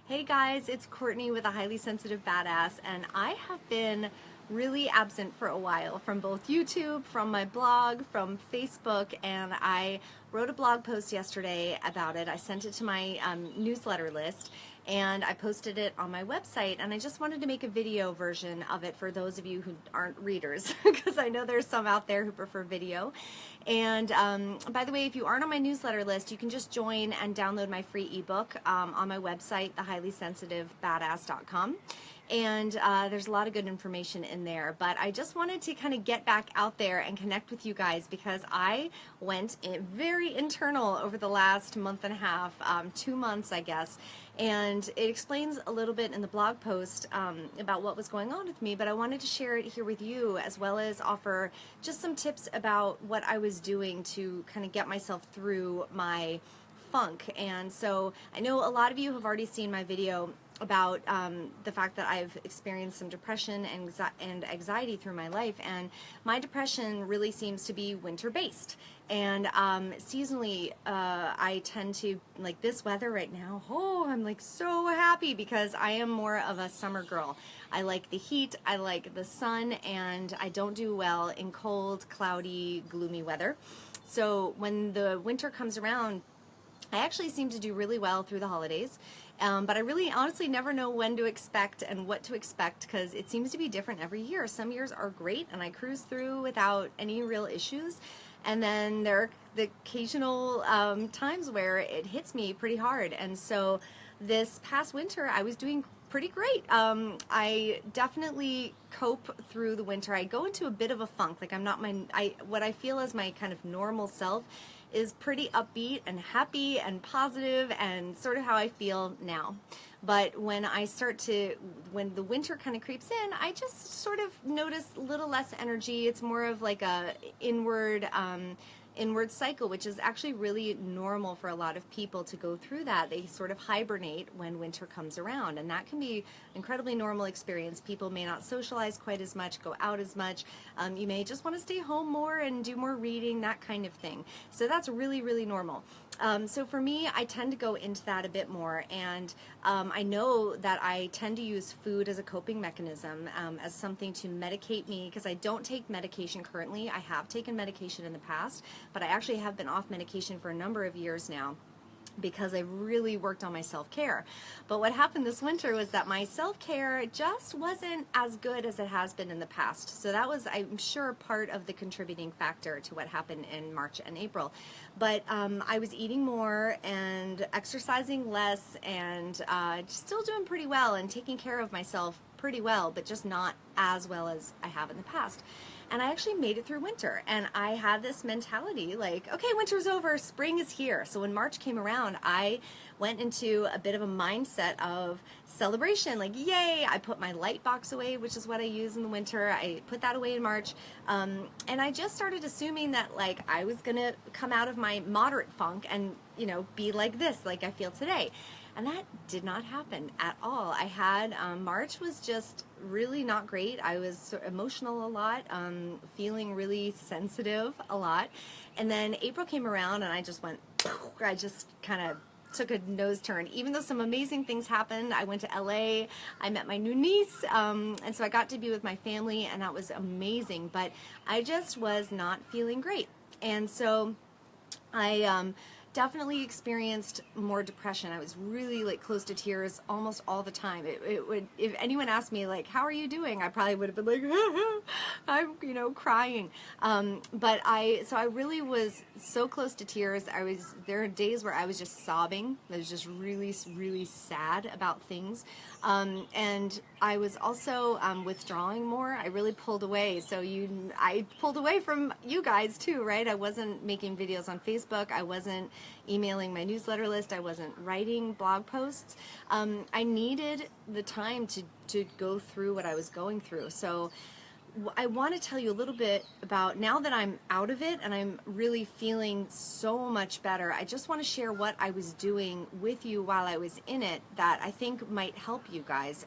Hey guys, it's Courtney with a Highly Sensitive Badass, and I have been really absent for a while from both YouTube, from my blog, from Facebook, and I wrote a blog post yesterday about it. I sent it to my newsletter list, and I posted it on my website, and I just wanted to make a video version of it for those of you who aren't readers, because I know there's some out there who prefer video. And by the way, if you aren't on my newsletter list, you can just join and download my free ebook on my website, thehighlysensitiveBadass.com. And there's a lot of good information in there, but I just wanted to kind of get back out there and connect with you guys because I went very internal over the last month and a half, 2 months I guess, and it explains a little bit in the blog post about what was going on with me, but I wanted to share it here with you as well as offer just some tips about what I was doing to kind of get myself through my funk. And so I know a lot of you have already seen my video about the fact that I've experienced some depression and anxiety through my life, and my depression really seems to be winter based. And seasonally, I tend to, like this weather right now, I'm like so happy because I am more of a summer girl. I like the heat, I like the sun, and I don't do well in cold, cloudy, gloomy weather. So when the winter comes around, I actually seem to do really well through the holidays, but I really honestly never know when to expect and what to expect because it seems to be different every year. Some years are great and I cruise through without any real issues, and then there are the occasional times where it hits me pretty hard. And so this past winter I was doing pretty great. I definitely cope through the winter. I go into a bit of a funk, like I'm not what I feel as my kind of normal self is pretty upbeat and happy and positive and sort of how I feel now. But when when the winter kind of creeps in, I just sort of notice a little less energy. It's more of like a inward cycle, which is actually really normal for a lot of people to go through that. They sort of hibernate when winter comes around, and that can be incredibly normal experience. People may not socialize quite as much, go out as much. You may just want to stay home more and do more reading, that kind of thing. So that's really, really normal. So for me, I tend to go into that a bit more, and I know that I tend to use food as a coping mechanism, as something to medicate me, because I don't take medication currently. I have taken medication in the past, but I actually have been off medication for a number of years now because I really worked on my self-care. But what happened this winter was that my self-care just wasn't as good as it has been in the past. So that was, I'm sure, part of the contributing factor to what happened in March and April. But I was eating more and exercising less and still doing pretty well and taking care of myself pretty well, but just not as well as I have in the past. And I actually made it through winter, and I had this mentality like, okay, winter's over, spring is here. So when March came around, I went into a bit of a mindset of celebration, like, yay, I put my light box away, which is what I use in the winter. I put that away in March, and I just started assuming that like I was gonna come out of my moderate funk and, you know, be like this, like I feel today. And that did not happen at all. I had, March was just really not great. I was emotional a lot, feeling really sensitive a lot. And then April came around and I just went, I just kind of took a nose turn. Even though some amazing things happened, I went to LA, I met my new niece, and so I got to be with my family, and that was amazing. But I just was not feeling great. And so I definitely experienced more depression. I was really like close to tears almost all the time. It would, if anyone asked me like, how are you doing? I probably would have been like, I'm, you know, crying. But I really was so close to tears. There are days where I was just sobbing. I was just really, really sad about things. And I was also withdrawing more. I really pulled away. So I pulled away from you guys too, right? I wasn't making videos on Facebook. I wasn't emailing my newsletter list. I wasn't writing blog posts. I needed the time to go through what I was going through. So I want to tell you a little bit about, now that I'm out of it and I'm really feeling so much better, I just want to share what I was doing with you while I was in it that I think might help you guys.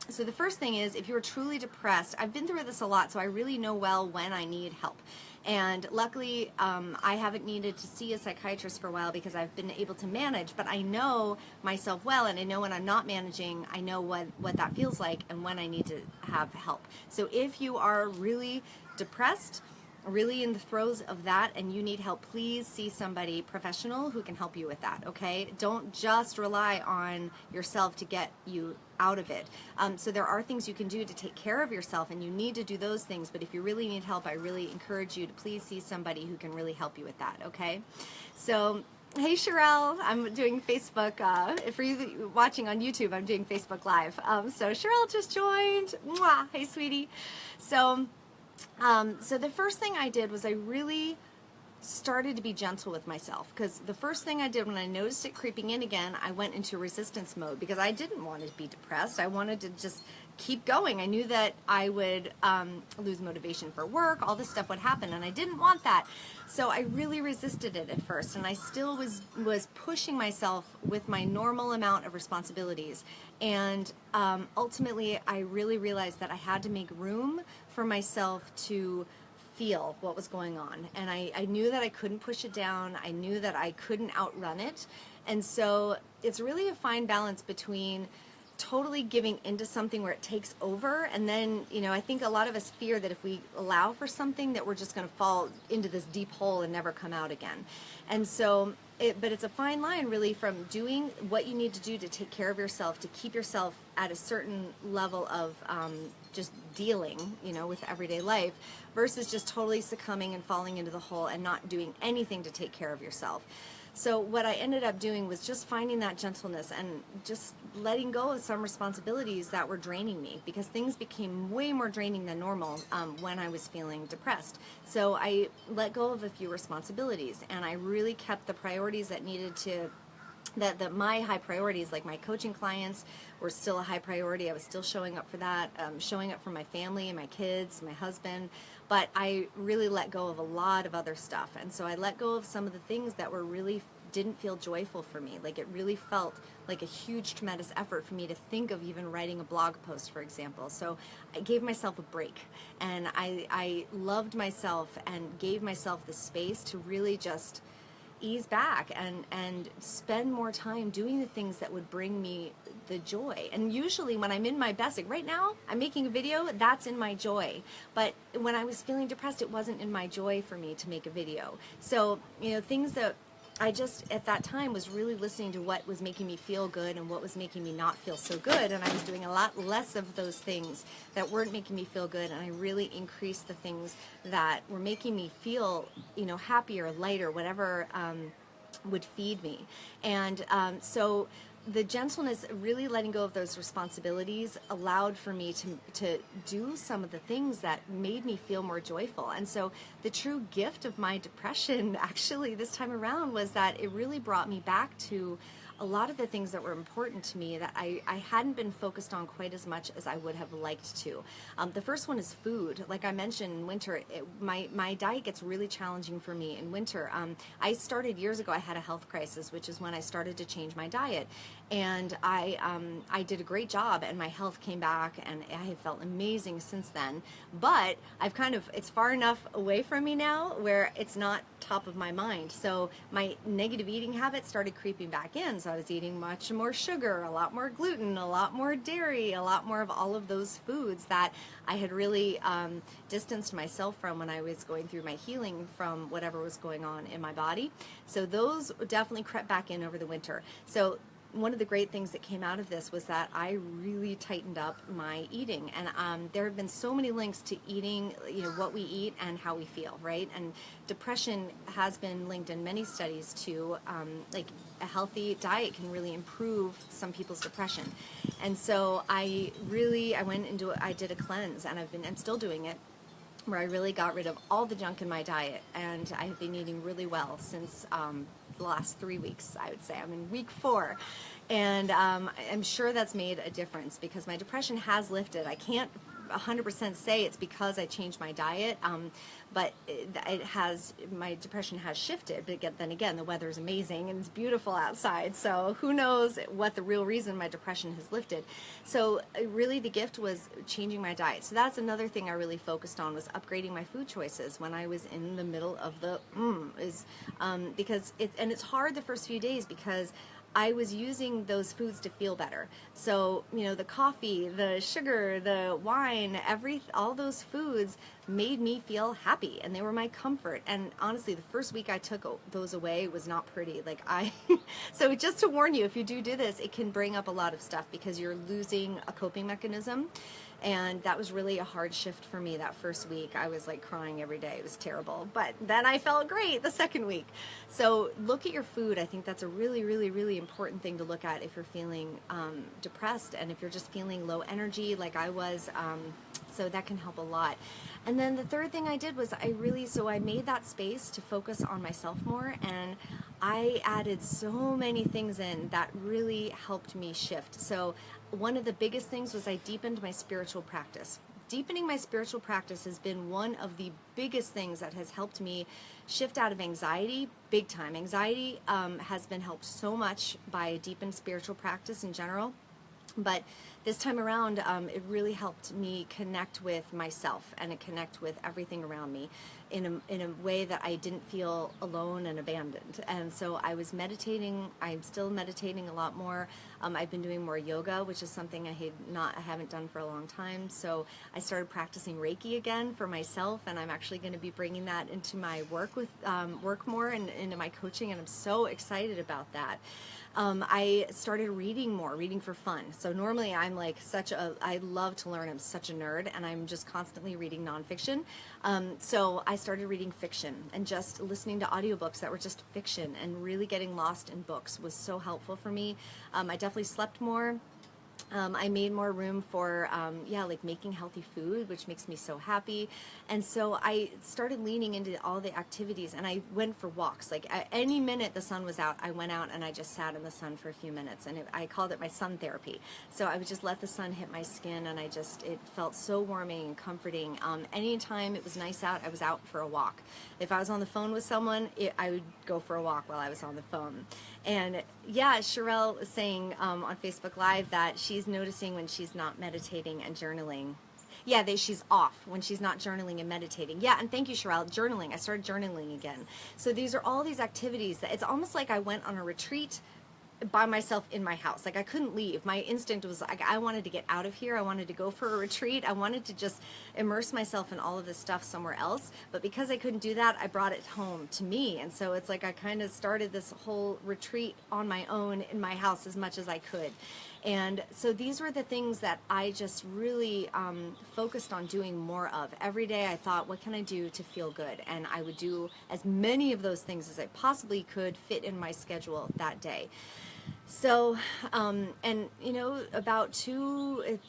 So the first thing is, if you're truly depressed, I've been through this a lot, so I really know well when I need help. And luckily, I haven't needed to see a psychiatrist for a while because I've been able to manage, but I know myself well, and I know when I'm not managing, I know what that feels like and when I need to have help. So if you are really depressed, really in the throes of that, and you need help, please see somebody professional who can help you with that, okay? Don't just rely on yourself to get you out of it. So there are things you can do to take care of yourself, and you need to do those things, but if you really need help, I really encourage you to please see somebody who can really help you with that, okay? So, hey Sherelle, I'm doing Facebook, for you watching on YouTube, I'm doing Facebook Live. So Sherelle just joined. Mwah. Hey sweetie. So the first thing I did was I really started to be gentle with myself, because the first thing I did when I noticed it creeping in again, I went into resistance mode because I didn't want to be depressed. I wanted to just keep going. I knew that I would lose motivation for work, all this stuff would happen, and I didn't want that. So I really resisted it at first, and I still was pushing myself with my normal amount of responsibilities. And ultimately, I really realized that I had to make room for myself to feel what was going on, and I knew that I couldn't push it down. I knew that I couldn't outrun it, and so it's really a fine balance between totally giving into something where it takes over, and then, you know, I think a lot of us fear that if we allow for something that we're just going to fall into this deep hole and never come out again. And so but it's a fine line really from doing what you need to do to take care of yourself, to keep yourself at a certain level of just dealing, you know, with everyday life, versus just totally succumbing and falling into the hole and not doing anything to take care of yourself. So what I ended up doing was just finding that gentleness and just letting go of some responsibilities that were draining me, because things became way more draining than normal when I was feeling depressed. So I let go of a few responsibilities, and I really kept the priorities that needed to, that my high priorities, like my coaching clients, were still a high priority. I was still showing up for that, showing up for my family and my kids, my husband, but I really let go of a lot of other stuff. And so I let go of some of the things that were really didn't feel joyful for me. Like, it really felt like a huge, tremendous effort for me to think of even writing a blog post, for example. So I gave myself a break, and I loved myself and gave myself the space to really just ease back and spend more time doing the things that would bring me the joy. And usually when I'm in my best, like right now, I'm making a video, that's in my joy. But when I was feeling depressed, it wasn't in my joy for me to make a video. So, you know, things that I just, at that time, was really listening to what was making me feel good and what was making me not feel so good, and I was doing a lot less of those things that weren't making me feel good, and I really increased the things that were making me feel, you know, happier, lighter, whatever would feed me. And so the gentleness, really letting go of those responsibilities, allowed for me to do some of the things that made me feel more joyful. And so the true gift of my depression, actually, this time around, was that it really brought me back to a lot of the things that were important to me that I hadn't been focused on quite as much as I would have liked to. The first one is food. Like I mentioned, in winter, my diet gets really challenging for me in winter. I started years ago, I had a health crisis, which is when I started to change my diet. And I did a great job, and my health came back, and I have felt amazing since then. But I've it's far enough away from me now where it's not top of my mind. So my negative eating habits started creeping back in. So I was eating much more sugar, a lot more gluten, a lot more dairy, a lot more of all of those foods that I had really distanced myself from when I was going through my healing from whatever was going on in my body. So those definitely crept back in over the winter. So one of the great things that came out of this was that I really tightened up my eating, and there have been so many links to eating, you know, what we eat and how we feel, right? And depression has been linked in many studies to like a healthy diet can really improve some people's depression. And so I did a cleanse, and I'm still doing it, where I really got rid of all the junk in my diet, and I have been eating really well since the last 3 weeks, I would say. I'm in week 4, and I'm sure that's made a difference because my depression has lifted. I can't 100% say it's because I changed my diet, but my depression has shifted. But then again, the weather is amazing and it's beautiful outside, so who knows what the real reason my depression has lifted. So really the gift was changing my diet. So that's another thing I really focused on, was upgrading my food choices when I was in the middle of the because it's hard the first few days because I was using those foods to feel better. So, the coffee, the sugar, the wine, all those foods made me feel happy, and they were my comfort. And honestly, the first week I took those away was not pretty. So just to warn you, if you do this, it can bring up a lot of stuff because you're losing a coping mechanism. And that was really a hard shift for me that first week. I was like crying every day. It was terrible. But then I felt great the second week. So look at your food. I think that's a really, really, really important thing to look at if you're feeling depressed and if you're just feeling low energy like I was. So that can help a lot. And then the third thing I did was I made that space to focus on myself more, and I added so many things in that really helped me shift. So one of the biggest things was I deepened my spiritual practice. Deepening my spiritual practice has been one of the biggest things that has helped me shift out of anxiety, big time. Anxiety has been helped so much by a deepened spiritual practice in general. But this time around, it really helped me connect with myself and connect with everything around me in a way that I didn't feel alone and abandoned. And so I was meditating. I'm still meditating a lot more. I've been doing more yoga, which is something I haven't done for a long time. So I started practicing Reiki again for myself, and I'm actually going to be bringing that into my work more and into my coaching, and I'm so excited about that. I started reading for fun. So normally I'm I love to learn. I'm such a nerd, and I'm just constantly reading nonfiction. So I started reading fiction and just listening to audiobooks that were just fiction, and really getting lost in books was so helpful for me. I definitely slept more. I made more room for, making healthy food, which makes me so happy. And so I started leaning into all the activities, and I went for walks. Like at any minute the sun was out, I went out and I just sat in the sun for a few minutes, and I called it my sun therapy. So I would just let the sun hit my skin, and it felt so warming and comforting. Anytime it was nice out, I was out for a walk. If I was on the phone with someone, I would go for a walk while I was on the phone. And yeah, Sherelle is saying on Facebook Live that she's noticing when she's not meditating and journaling. Yeah, she's off when she's not journaling and meditating. Yeah, and thank you, Sherelle. Journaling. I started journaling again. So these are all these activities that it's almost like I went on a retreat by myself in my house. Like I couldn't leave. My instinct was like I wanted to get out of here. I wanted to go for a retreat. I wanted to just immerse myself in all of this stuff somewhere else. But because I couldn't do that, I brought it home to me. And so it's like I kind of started this whole retreat on my own in my house as much as I could. And so these were the things that I just really focused on doing more of. Every day I thought, what can I do to feel good? And I would do as many of those things as I possibly could fit in my schedule that day. So, and I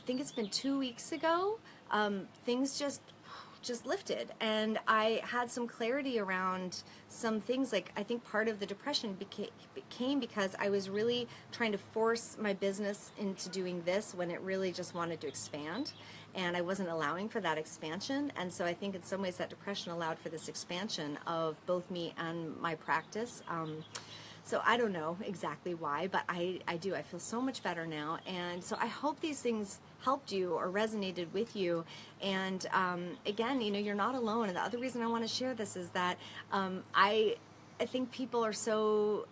think it's been 2 weeks ago, things just lifted, and I had some clarity around some things. Like I think part of the depression became because I was really trying to force my business into doing this when it really just wanted to expand, and I wasn't allowing for that expansion. And so I think in some ways that depression allowed for this expansion of both me and my practice. So I don't know exactly why, but I do. I feel so much better now. And so I hope these things helped you or resonated with you. And again, you're not alone. And the other reason I want to share this is that I think people are so,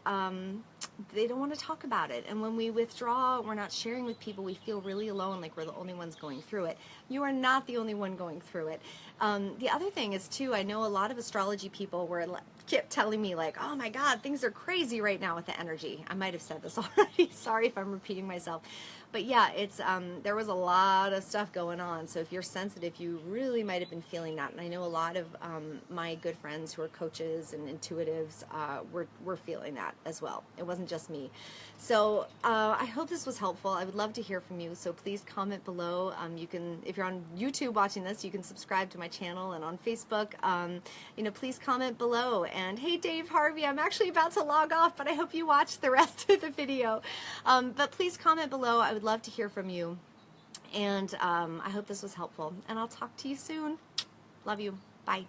they don't want to talk about it. And when we withdraw, we're not sharing with people, we feel really alone, like we're the only ones going through it. You are not the only one going through it. The other thing is, too, I know a lot of astrology people kept telling me like, oh my God, things are crazy right now with the energy. I might have said this already. Sorry if I'm repeating myself. But yeah, it's there was a lot of stuff going on. So if you're sensitive, you really might have been feeling that. And I know a lot of my good friends who are coaches and intuitives were feeling that as well. It wasn't just me. So I hope this was helpful. I would love to hear from you. So please comment below. You can, if you're on YouTube watching this, you can subscribe to my channel, and on Facebook, please comment below. And hey, Dave Harvey, I'm actually about to log off, but I hope you watch the rest of the video. But please comment below. I would love to hear from you. And I hope this was helpful. And I'll talk to you soon. Love you. Bye.